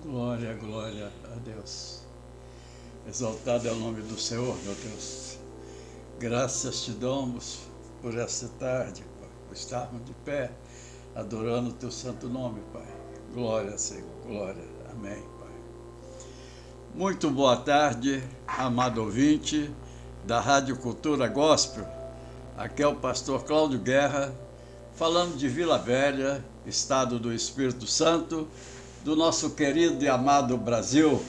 Glória, glória a Deus. Exaltado é o nome do Senhor, meu Deus. Graças te damos por esta tarde, Pai, por estarmos de pé, adorando o teu santo nome, Pai. Glória, Senhor, glória. Amém, Pai. Muito boa tarde, amado ouvinte da Rádio Cultura Gospel. Aqui é o pastor Cláudio Guerra, falando de Vila Velha, estado do Espírito Santo, do nosso querido e amado Brasil.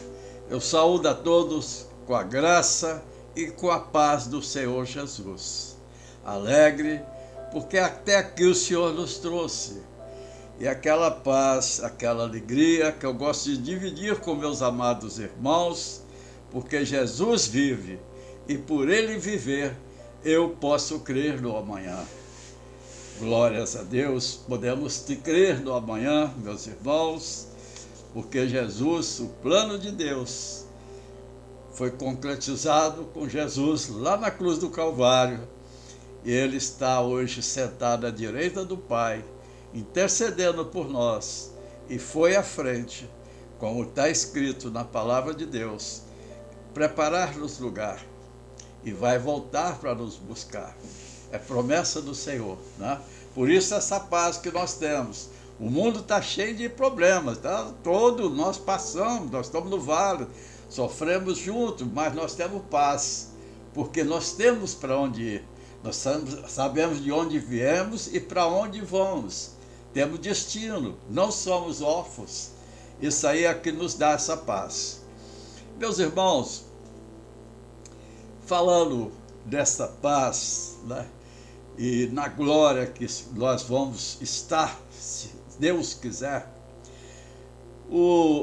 Eu saúdo a todos com a graça e com a paz do Senhor Jesus. Alegre, porque até aqui o Senhor nos trouxe. E aquela paz, aquela alegria que eu gosto de dividir com meus amados irmãos, porque Jesus vive e por Ele viver eu posso crer no amanhã. Glórias a Deus, podemos crer no amanhã, meus irmãos, porque Jesus, o plano de Deus, foi concretizado com Jesus lá na cruz do Calvário, e Ele está hoje sentado à direita do Pai, intercedendo por nós, e foi à frente, como está escrito na palavra de Deus, preparar-nos lugar, e vai voltar para nos buscar. É promessa do Senhor, né? Por isso essa paz que nós temos. O mundo está cheio de problemas, tá? Nós passamos, nós estamos no vale, sofremos juntos, mas nós temos paz, porque nós temos para onde ir. Nós sabemos de onde viemos e para onde vamos. Temos destino, não somos órfãos. Isso aí é que nos dá essa paz. Meus irmãos, falando dessa paz, né? E na glória que nós vamos estar, se Deus quiser,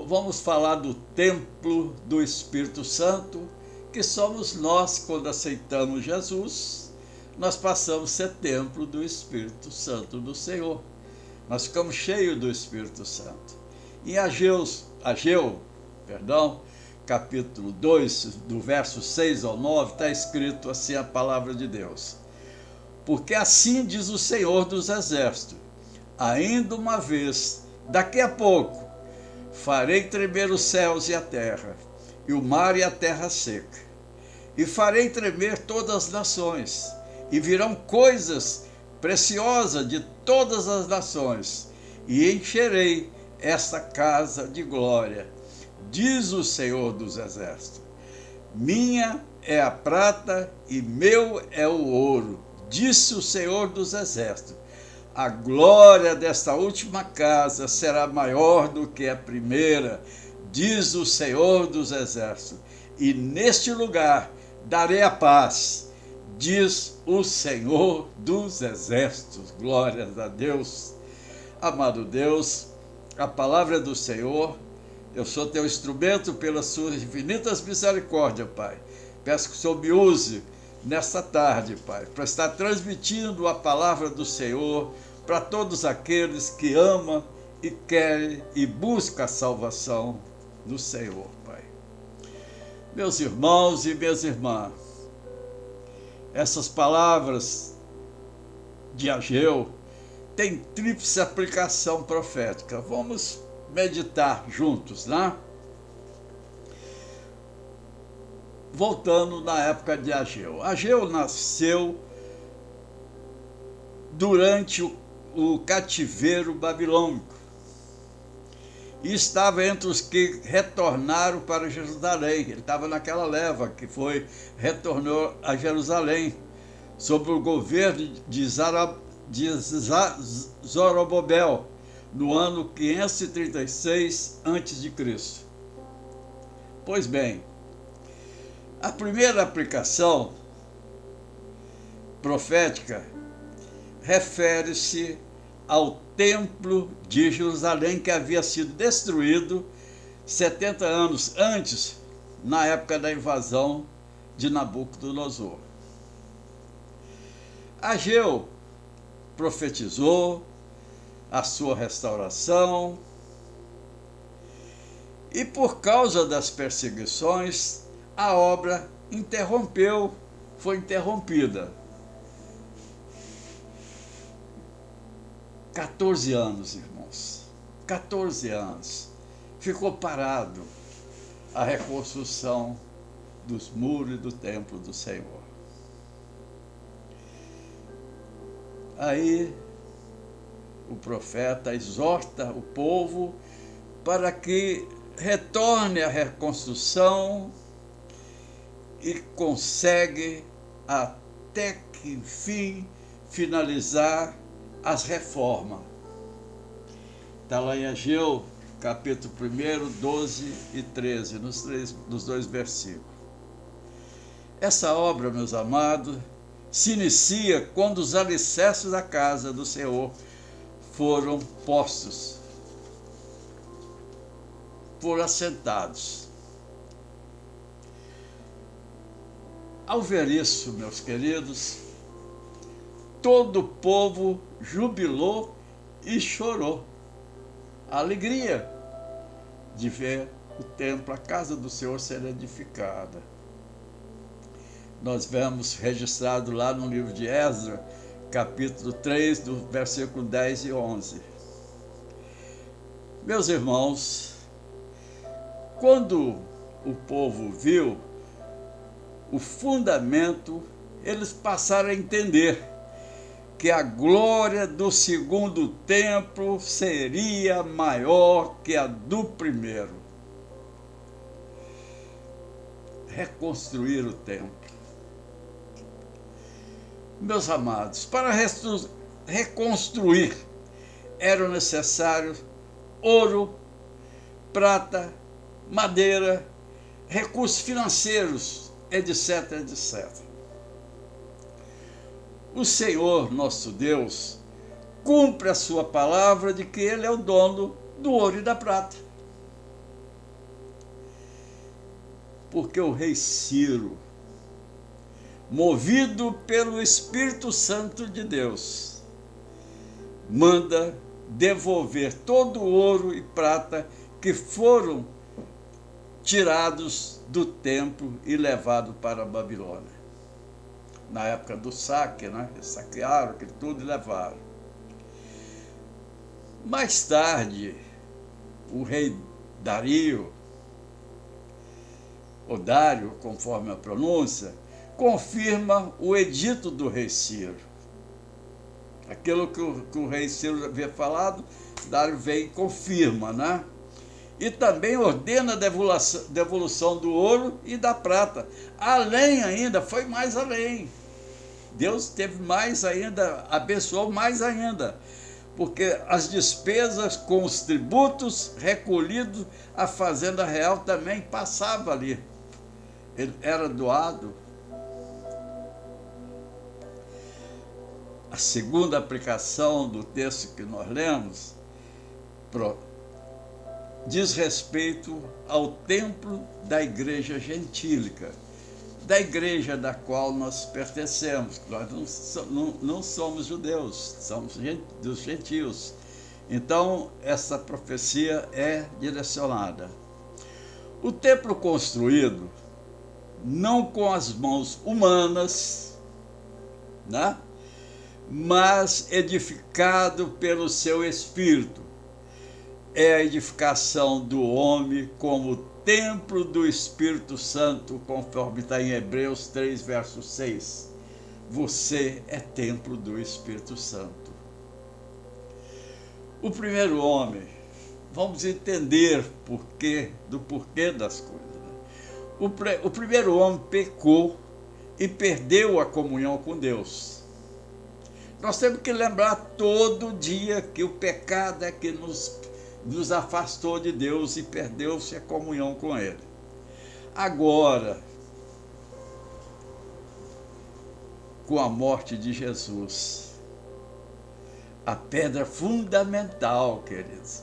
vamos falar do templo do Espírito Santo, que somos nós. Quando aceitamos Jesus, nós passamos a ser templo do Espírito Santo do Senhor. Nós ficamos cheios do Espírito Santo. Em Ageu, capítulo 2, do verso 6 ao 9, está escrito assim a palavra de Deus. Porque assim diz o Senhor dos Exércitos, ainda uma vez, daqui a pouco, farei tremer os céus e a terra, e o mar e a terra seca. E farei tremer todas as nações, e virão coisas preciosas de todas as nações, e encherei esta casa de glória, diz o Senhor dos Exércitos. Minha é a prata e meu é o ouro, disse o Senhor dos Exércitos. A glória desta última casa será maior do que a primeira, diz o Senhor dos Exércitos. E neste lugar darei a paz, diz o Senhor dos Exércitos. Glórias a Deus. Amado Deus, a palavra do Senhor, eu sou teu instrumento pelas suas infinitas misericórdias, Pai. Peço que o Senhor me use nesta tarde, Pai, para estar transmitindo a palavra do Senhor para todos aqueles que amam e querem e buscam a salvação do Senhor, Pai. Meus irmãos e minhas irmãs, essas palavras de Ageu têm tríplice aplicação profética. Vamos meditar juntos, né? Voltando na época de Ageu. Ageu nasceu durante o cativeiro babilônico e estava entre os que retornaram para Jerusalém. Ele estava naquela leva que retornou a Jerusalém sob o governo de Zorobabel no ano 536 a.C. Pois bem, a primeira aplicação profética refere-se ao templo de Jerusalém, que havia sido destruído 70 anos antes, na época da invasão de Nabucodonosor. Ageu profetizou a sua restauração, e por causa das perseguições, a obra foi interrompida. 14 anos, irmãos. 14 anos. ficou parado a reconstrução dos muros e do templo do Senhor. Aí o profeta exorta o povo para que retorne à reconstrução e consegue até que nos finalizar as reformas. Está lá em Ageu, capítulo 1, 12 e 13, nos dois versículos. Essa obra, meus amados, se inicia quando os alicerces da casa do Senhor foram postos, foram assentados. Ao ver isso, meus queridos, todo o povo jubilou e chorou. A alegria de ver o templo, a casa do Senhor ser edificada. Nós vemos registrado lá no livro de Esdras, capítulo 3, do versículo 10 e 11. Meus irmãos, quando o povo viu o fundamento, eles passaram a entender que a glória do segundo templo seria maior que a do primeiro. Reconstruir o templo. Meus amados, para reconstruir eram necessários ouro, prata, madeira, recursos financeiros, etc, etc. O Senhor, nosso Deus, cumpre a sua palavra de que Ele é o dono do ouro e da prata. Porque o rei Ciro, movido pelo Espírito Santo de Deus, manda devolver todo o ouro e prata que foram tirados do templo e levados para a Babilônia. Na época do saque, né? Eles saquearam aquilo tudo e levaram. Mais tarde, o rei Dario, ou Dário, conforme a pronúncia, confirma o edito do rei Ciro. Aquilo que o rei Ciro havia falado, Dário vem e confirma, né? E também ordena a devolução do ouro e da prata. Além ainda, foi mais além. Deus teve mais ainda, abençoou mais ainda. Porque as despesas com os tributos recolhidos à fazenda real também passava ali. Ele era doado. A segunda aplicação do texto que nós lemos diz respeito ao templo da igreja gentílica, da igreja da qual nós pertencemos. Nós não somos judeus, somos dos gentios. Então, essa profecia é direcionada. O templo construído, não com as mãos humanas, né? Mas edificado pelo seu Espírito, é a edificação do homem como templo do Espírito Santo, conforme está em Hebreus 3, verso 6. Você é templo do Espírito Santo. O primeiro homem, vamos entender do porquê das coisas. Né? O primeiro homem pecou e perdeu a comunhão com Deus. Nós temos que lembrar todo dia que o pecado é que nos afastou de Deus e perdeu-se a comunhão com Ele. Agora, com a morte de Jesus, a pedra fundamental, queridos,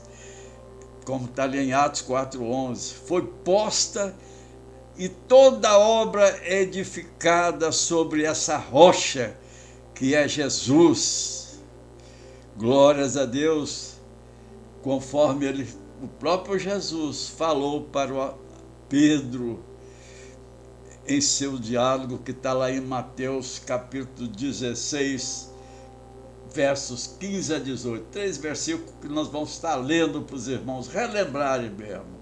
como está ali em Atos 4:11, foi posta e toda a obra é edificada sobre essa rocha que é Jesus. Glórias a Deus, conforme o próprio Jesus falou para o Pedro em seu diálogo, que está lá em Mateus capítulo 16, versos 15 a 18. 3 versículos que nós vamos estar lendo para os irmãos relembrarem mesmo.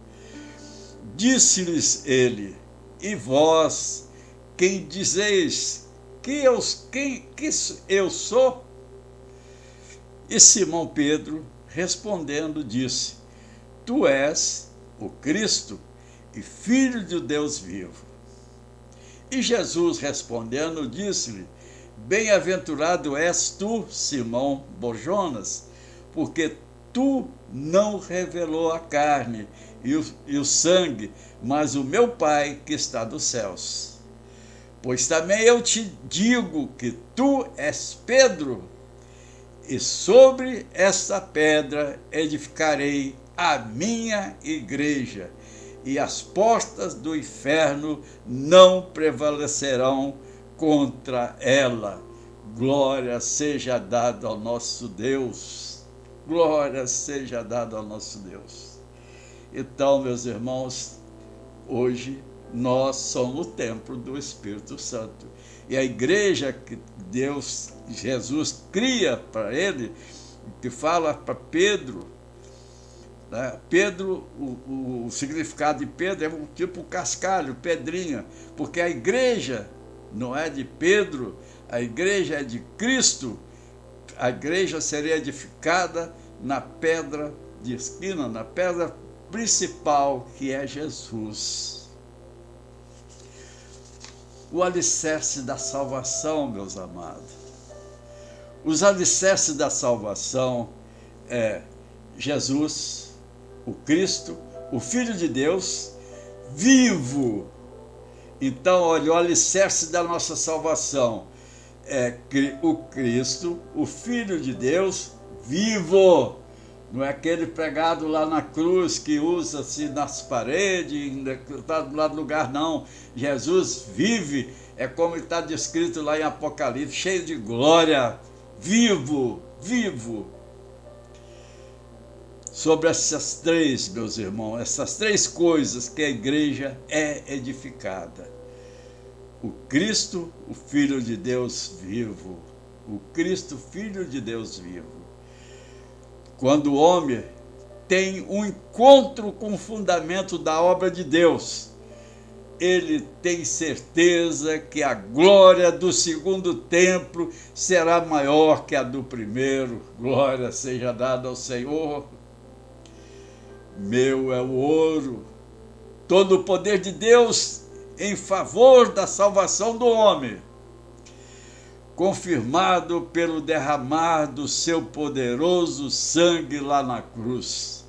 Disse-lhes ele: e vós, quem dizeis que eu sou? E Simão Pedro, respondendo, disse: tu és o Cristo, e Filho de Deus vivo. E Jesus, respondendo, disse-lhe: bem-aventurado és tu, Simão Bar-Jonas, porque tu não revelou a carne e o sangue, mas o meu Pai que está dos céus. Pois também eu te digo que tu és Pedro, e sobre esta pedra edificarei a minha igreja, e as portas do inferno não prevalecerão contra ela. Glória seja dada ao nosso Deus. Glória seja dada ao nosso Deus. Então, meus irmãos, hoje nós somos o templo do Espírito Santo. E a igreja que Jesus cria para ele, que fala para Pedro, né? Pedro, o significado de Pedro é um tipo cascalho, pedrinha, porque a igreja não é de Pedro, a igreja é de Cristo. A igreja seria edificada na pedra de esquina, na pedra principal, que é Jesus. O alicerce da salvação, meus amados. Os alicerces da salvação é Jesus, o Cristo, o Filho de Deus, vivo. Então, olha, o alicerce da nossa salvação é o Cristo, o Filho de Deus, vivo. Não é aquele pregado lá na cruz que usa-se nas paredes, está do lado do lugar, não. Jesus vive, é como está descrito lá em Apocalipse, cheio de glória, vivo, vivo. Sobre essas três, meus irmãos, essas três coisas que a igreja é edificada. O Cristo, o Filho de Deus vivo. O Cristo, Filho de Deus vivo. Quando o homem tem um encontro com o fundamento da obra de Deus, ele tem certeza que a glória do segundo templo será maior que a do primeiro. Glória seja dada ao Senhor. Meu é o ouro. Todo o poder de Deus em favor da salvação do homem, confirmado pelo derramar do seu poderoso sangue lá na cruz.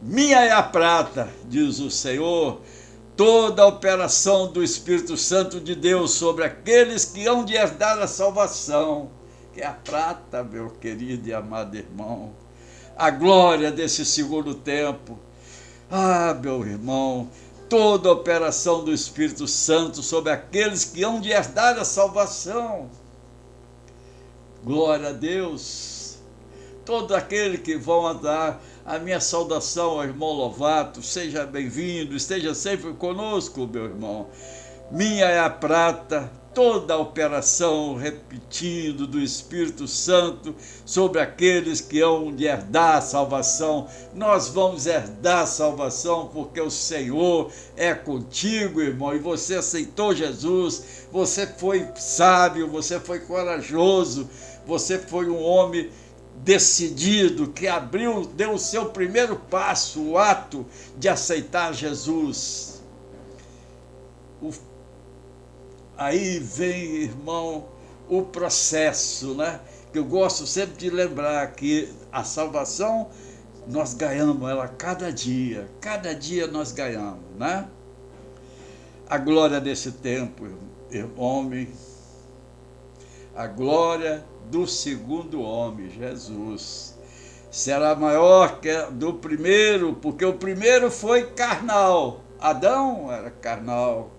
Minha é a prata, diz o Senhor, toda a operação do Espírito Santo de Deus sobre aqueles que hão de herdar a salvação, que é a prata, meu querido e amado irmão, a glória desse segundo tempo. Ah, meu irmão, toda a operação do Espírito Santo sobre aqueles que hão de herdar a salvação. Glória a Deus. Todo aquele que vão dar a minha saudação ao irmão Lovato, seja bem-vindo, esteja sempre conosco, meu irmão. Minha é a prata, toda a operação, repetindo, do Espírito Santo sobre aqueles que hão de herdar a salvação. Nós vamos herdar a salvação porque o Senhor é contigo, irmão, e você aceitou Jesus, você foi sábio, você foi corajoso, você foi um homem decidido, que deu o seu primeiro passo, o ato de aceitar Jesus. Aí vem, irmão, o processo, né? Que eu gosto sempre de lembrar que a salvação, nós ganhamos ela cada dia nós ganhamos, né? A glória desse tempo, homem, a glória do segundo homem, Jesus, será maior que a do primeiro, porque o primeiro foi carnal, Adão era carnal,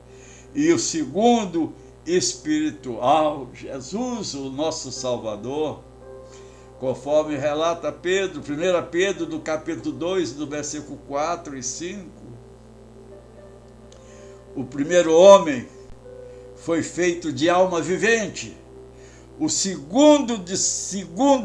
e o segundo, espiritual, Jesus, o nosso Salvador, conforme relata Pedro, 1 Pedro, do capítulo 2, do versículo 4 e 5. O primeiro homem foi feito de alma vivente, o segundo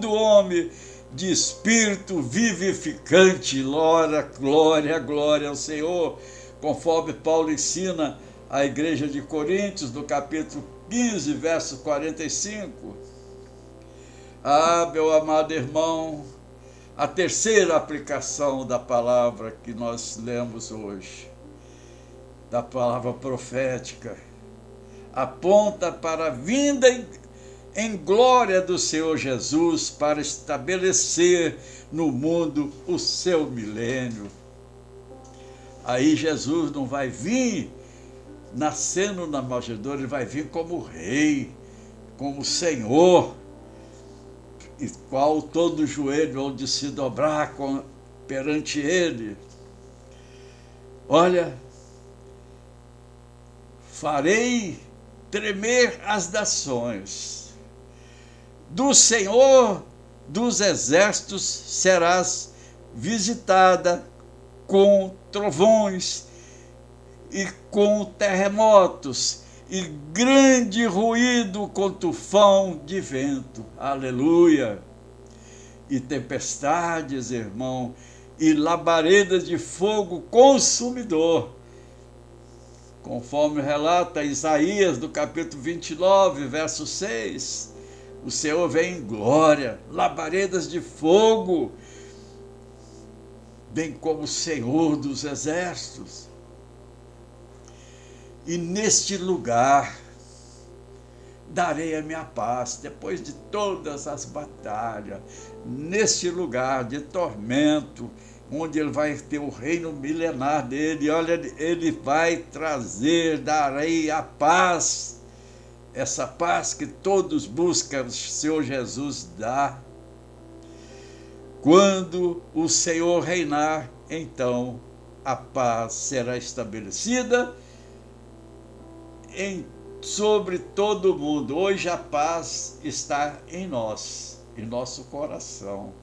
homem de espírito vivificante. Glória, glória, glória ao Senhor, conforme Paulo ensina a igreja de Coríntios, no capítulo 15, verso 45. Ah, meu amado irmão, a terceira aplicação da palavra que nós lemos hoje, da palavra profética, aponta para a vinda em glória do Senhor Jesus para estabelecer no mundo o seu milênio. Aí Jesus não vai vir nascendo na manjedoura, ele vai vir como rei, como Senhor, e qual todo joelho onde se dobrar perante ele. Olha, farei tremer as nações, do Senhor dos exércitos serás visitada com trovões e com terremotos e grande ruído com tufão de vento. Aleluia! E tempestades, irmão, e labaredas de fogo consumidor. Conforme relata Isaías, no capítulo 29, verso 6, o Senhor vem em glória, labaredas de fogo, bem como o Senhor dos exércitos. E neste lugar darei a minha paz, depois de todas as batalhas, neste lugar de tormento, onde ele vai ter o reino milenar dele. Olha, ele vai trazer, darei a paz, essa paz que todos buscam, o Senhor Jesus dá. Quando o Senhor reinar, então a paz será estabelecida sobre todo o mundo. Hoje a paz está em nós, em nosso coração.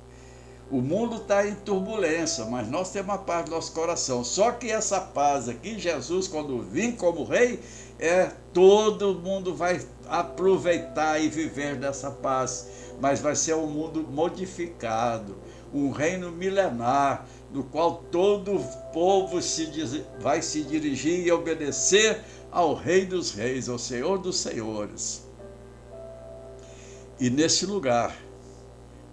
O mundo está em turbulência, mas nós temos a paz no nosso coração. Só que essa paz aqui, Jesus, quando vir como rei, todo mundo vai aproveitar e viver dessa paz. Mas vai ser um mundo modificado, um reino milenar, no qual todo o povo vai se dirigir e obedecer ao Rei dos Reis, ao Senhor dos Senhores. E nesse lugar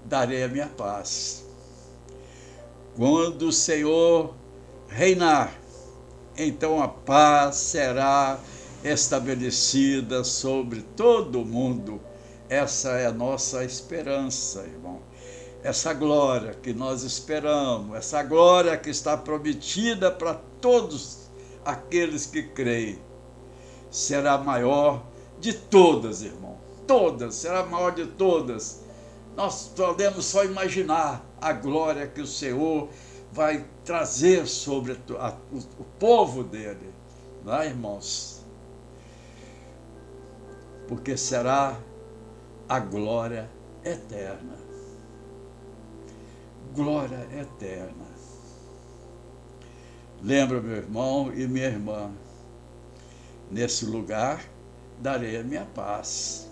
darei a minha paz. Quando o Senhor reinar, então a paz será estabelecida sobre todo o mundo. Essa é a nossa esperança, irmão. Essa glória que nós esperamos, essa glória que está prometida para todos aqueles que creem, será a maior de todas, irmão. Todas, será a maior de todas. Nós podemos só imaginar a glória que o Senhor vai trazer sobre o povo dele, não é, irmãos? Porque será a glória eterna. Glória eterna. Lembra, meu irmão e minha irmã, nesse lugar darei a minha paz.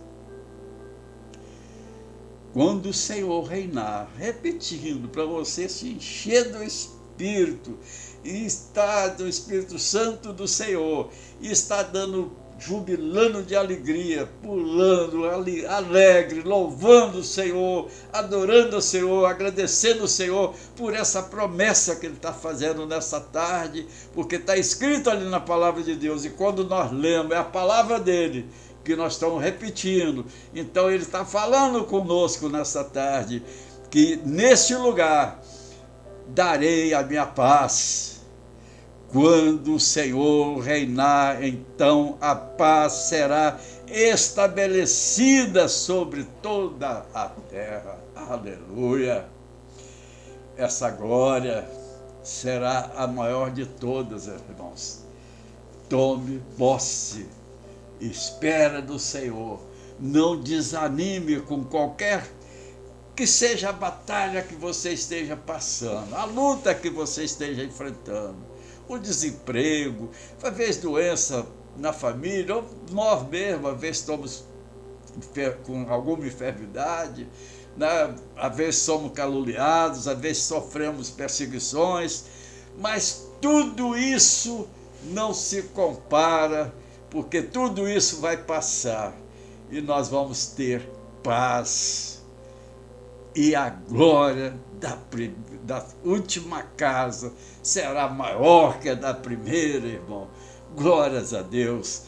Quando o Senhor reinar, repetindo, para você se encher do Espírito, e estar do Espírito Santo do Senhor, e está jubilando de alegria, pulando, alegre, louvando o Senhor, adorando o Senhor, agradecendo o Senhor por essa promessa que Ele está fazendo nessa tarde, porque está escrito ali na palavra de Deus, e quando nós lemos, é a palavra dele que nós estamos repetindo. Então Ele está falando conosco nessa tarde, que neste lugar darei a minha paz. Quando o Senhor reinar, então a paz será estabelecida sobre toda a terra. Aleluia! Essa glória será a maior de todas, irmãos. Tome posse, espera do Senhor. Não desanime com qualquer que seja a batalha que você esteja passando, a luta que você esteja enfrentando. O desemprego, às vezes doença na família, ou nós mesmos, às vezes estamos com alguma enfermidade, né? Às vezes somos caluniados, às vezes sofremos perseguições, mas tudo isso não se compara, porque tudo isso vai passar e nós vamos ter paz. E a glória da última casa será maior que a da primeira, irmão. Glórias a Deus.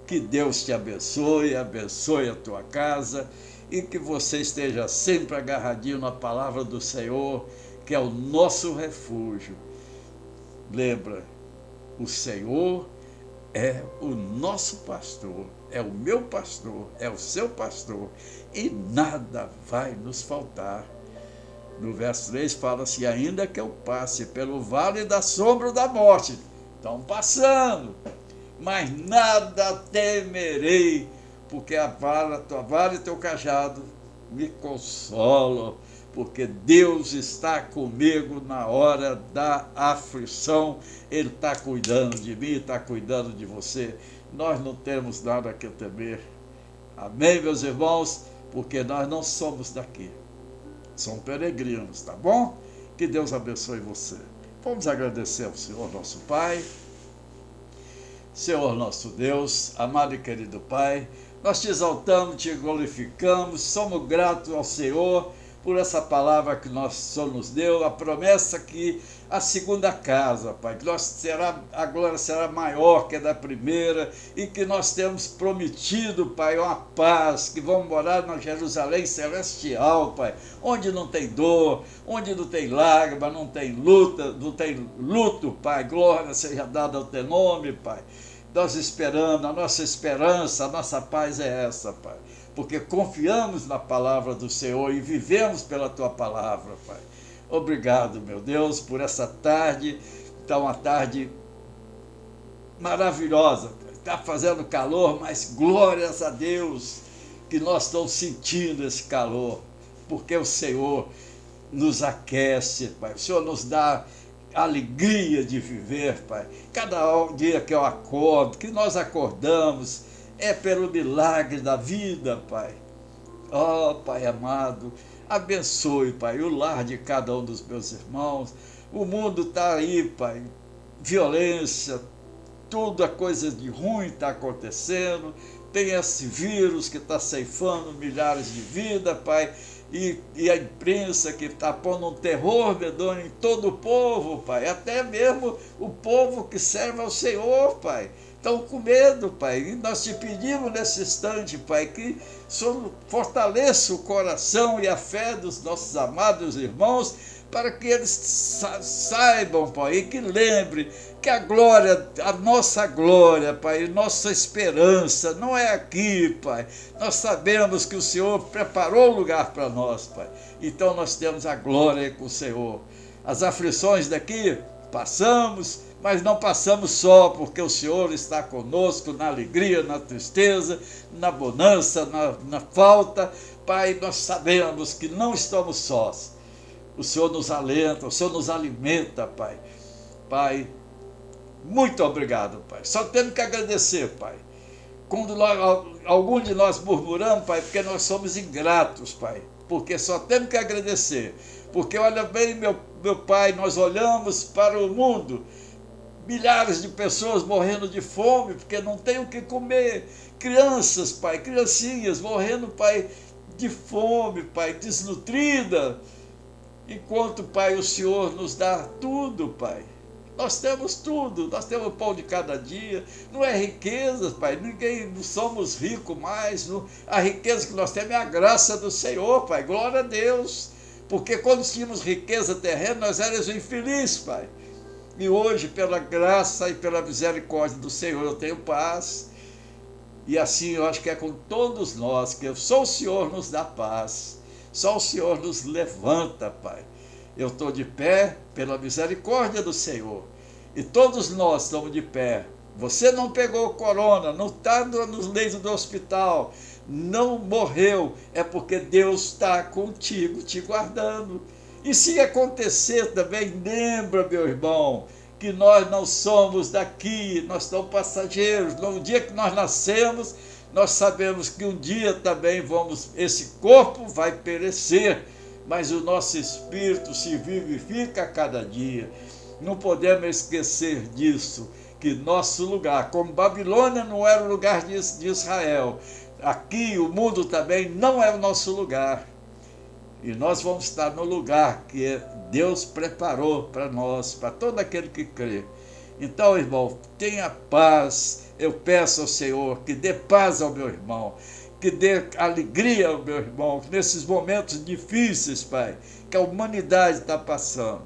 Que Deus te abençoe, abençoe a tua casa e que você esteja sempre agarradinho na palavra do Senhor, que é o nosso refúgio. Lembra, o Senhor é o nosso pastor, é o meu pastor, é o seu pastor, e nada vai nos faltar. No verso 3 fala assim: ainda que eu passe pelo vale da sombra da morte, estão passando, mas nada temerei, porque tua vara e teu cajado me consolam, porque Deus está comigo na hora da aflição. Ele está cuidando de mim, está cuidando de você. Nós não temos nada que temer. Amém, meus irmãos? Porque nós não somos daqui. Somos peregrinos, tá bom? Que Deus abençoe você. Vamos agradecer ao Senhor nosso Pai. Senhor nosso Deus, amado e querido Pai, nós te exaltamos, te glorificamos, somos gratos ao Senhor por essa palavra que o Senhor nos deu, a promessa que a segunda casa, Pai, que a glória será maior que a da primeira, e que nós temos prometido, Pai, uma paz, que vamos morar na Jerusalém celestial, Pai, onde não tem dor, onde não tem lágrima, não tem luta, não tem luto, Pai, glória seja dada ao teu nome, Pai. Nós esperando, a nossa esperança, a nossa paz é essa, Pai, porque confiamos na palavra do Senhor e vivemos pela tua palavra, Pai. Obrigado, meu Deus, por essa tarde. Está uma tarde maravilhosa. Está fazendo calor, mas glórias a Deus que nós estamos sentindo esse calor, porque o Senhor nos aquece, Pai. O Senhor nos dá alegria de viver, Pai. Cada dia que eu acordo, que nós acordamos, é pelo milagre da vida, Pai. Ó, Pai amado, abençoe, Pai, o lar de cada um dos meus irmãos. O mundo está aí, Pai, violência, tudo a coisa de ruim está acontecendo. Tem esse vírus que está ceifando milhares de vidas, Pai, e a imprensa que está pondo um terror medonho em todo o povo, Pai, até mesmo o povo que serve ao Senhor, Pai. Estão com medo, Pai, e nós te pedimos nesse instante, Pai, que o Senhor fortaleça o coração e a fé dos nossos amados irmãos, para que eles saibam, Pai, e que lembrem que a glória, a nossa glória, Pai, nossa esperança não é aqui, Pai. Nós sabemos que o Senhor preparou lugar para nós, Pai. Então nós temos a glória com o Senhor. As aflições daqui passamos, mas não passamos só, porque o Senhor está conosco na alegria, na tristeza, na bonança, na falta. Pai, nós sabemos que não estamos sós. O Senhor nos alenta, o Senhor nos alimenta, Pai. Pai, muito obrigado, Pai. Só temos que agradecer, Pai. Quando algum de nós murmuramos, Pai, porque nós somos ingratos, Pai. Porque só temos que agradecer. Porque olha bem, meu Pai, nós olhamos para o mundo, milhares de pessoas morrendo de fome, porque não tem o que comer. Crianças, Pai, criancinhas morrendo, Pai, de fome, Pai, desnutrida. Enquanto, Pai, o Senhor nos dá tudo, Pai. Nós temos tudo, nós temos o pão de cada dia. Não é riqueza, Pai, não somos ricos mais. A riqueza que nós temos é a graça do Senhor, Pai, glória a Deus. Porque quando tínhamos riqueza terrena, nós éramos infelizes, Pai. E hoje, pela graça e pela misericórdia do Senhor, eu tenho paz. E assim eu acho que é com todos nós, que só o Senhor nos dá paz. Só o Senhor nos levanta, Pai. Eu estou de pé pela misericórdia do Senhor. E todos nós estamos de pé. Você não pegou corona, não está nos leitos do hospital, não morreu. É porque Deus está contigo, te guardando. E se acontecer também, lembra, meu irmão, que nós não somos daqui, nós somos passageiros. No dia que nós nascemos, nós sabemos que um dia também esse corpo vai perecer, mas o nosso espírito se vivifica a cada dia. Não podemos esquecer disso, que nosso lugar, como Babilônia não era o lugar de Israel, aqui o mundo também não é o nosso lugar. E nós vamos estar no lugar que Deus preparou para nós, para todo aquele que crê. Então, irmão, tenha paz. Eu peço ao Senhor que dê paz ao meu irmão, que dê alegria ao meu irmão, nesses momentos difíceis, Pai, que a humanidade está passando,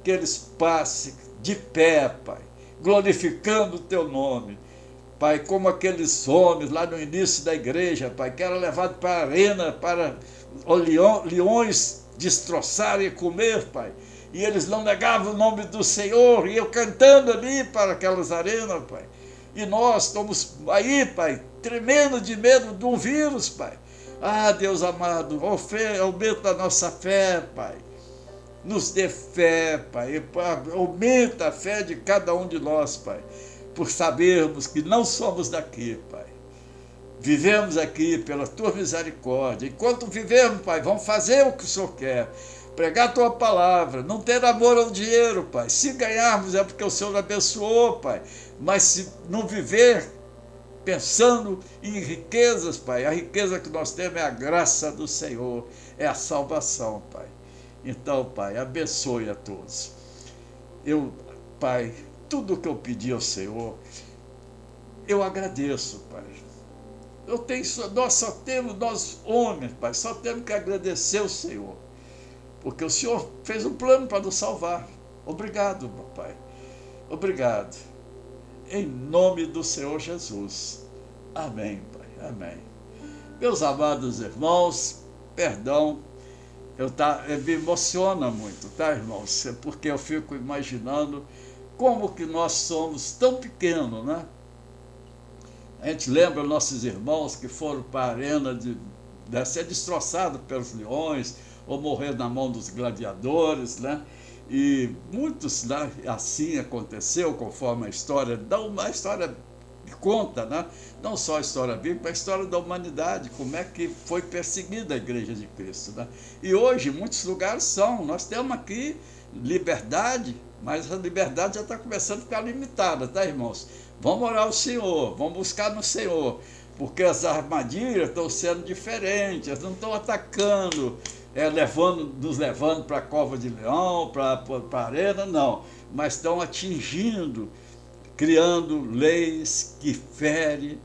que eles passem de pé, Pai, glorificando o Teu nome. Pai, como aqueles homens lá no início da igreja, Pai, que eram levados para a arena, para leões destroçarem e comer, Pai. E eles não negavam o nome do Senhor, e eu cantando ali para aquelas arenas, Pai. E nós estamos aí, Pai, tremendo de medo de um vírus, Pai. Ah, Deus amado, aumenta a nossa fé, Pai. Nos dê fé, Pai. Aumenta a fé de cada um de nós, Pai, por sabermos que não somos daqui, Pai. Vivemos aqui pela Tua misericórdia. Enquanto vivemos, Pai, vamos fazer o que o Senhor quer. Pregar a Tua palavra, não ter amor ao dinheiro, Pai. Se ganharmos é porque o Senhor abençoou, Pai. Mas se não viver pensando em riquezas, Pai, a riqueza que nós temos é a graça do Senhor, é a salvação, Pai. Então, Pai, abençoe a todos. Pai, tudo que eu pedi ao Senhor, eu agradeço, Pai. Nós homens, Pai, só temos que agradecer ao Senhor, porque o Senhor fez um plano para nos salvar. Obrigado, meu Pai. Obrigado. Em nome do Senhor Jesus. Amém, Pai. Amém. Meus amados irmãos, perdão, me emociona muito, tá, irmãos? Porque eu fico imaginando como que nós somos tão pequenos, né? A gente lembra nossos irmãos que foram para a arena de ser destroçados pelos leões ou morrer na mão dos gladiadores, né? E muitos, né, assim aconteceu, conforme a história que conta, né? Não só a história bíblica, mas a história da humanidade, como é que foi perseguida a Igreja de Cristo, né? E hoje, muitos lugares nós temos aqui liberdade, mas a liberdade já está começando a ficar limitada, tá, irmãos? Vamos orar ao Senhor, vamos buscar no Senhor, porque as armadilhas estão sendo diferentes, elas não estão atacando, nos levando para a cova de leão, para a arena, não, mas estão atingindo, criando leis que ferem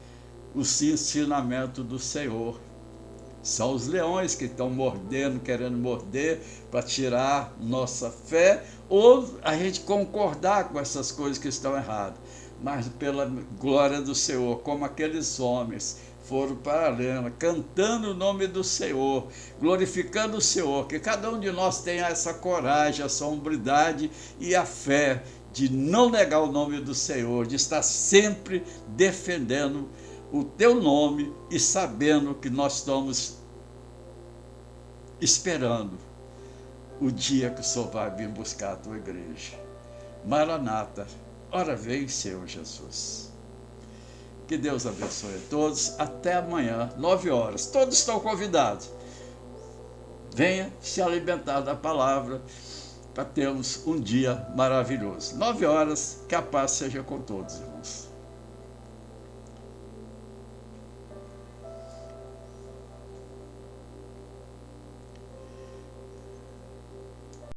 o ensinamento do Senhor. São os leões que estão mordendo, querendo morder para tirar nossa fé, ou a gente concordar com essas coisas que estão erradas. Mas pela glória do Senhor, como aqueles homens foram para a arena, cantando o nome do Senhor, glorificando o Senhor, que cada um de nós tenha essa coragem, essa hombridade e a fé de não negar o nome do Senhor, de estar sempre defendendo o teu nome e sabendo que nós estamos esperando o dia que o Senhor vai vir buscar a tua igreja. Maranata, ora vem, Senhor Jesus. Que Deus abençoe a todos. Até amanhã, 9 horas. Todos estão convidados. Venha se alimentar da palavra para termos um dia maravilhoso. 9 horas, que a paz seja com todos, irmãos.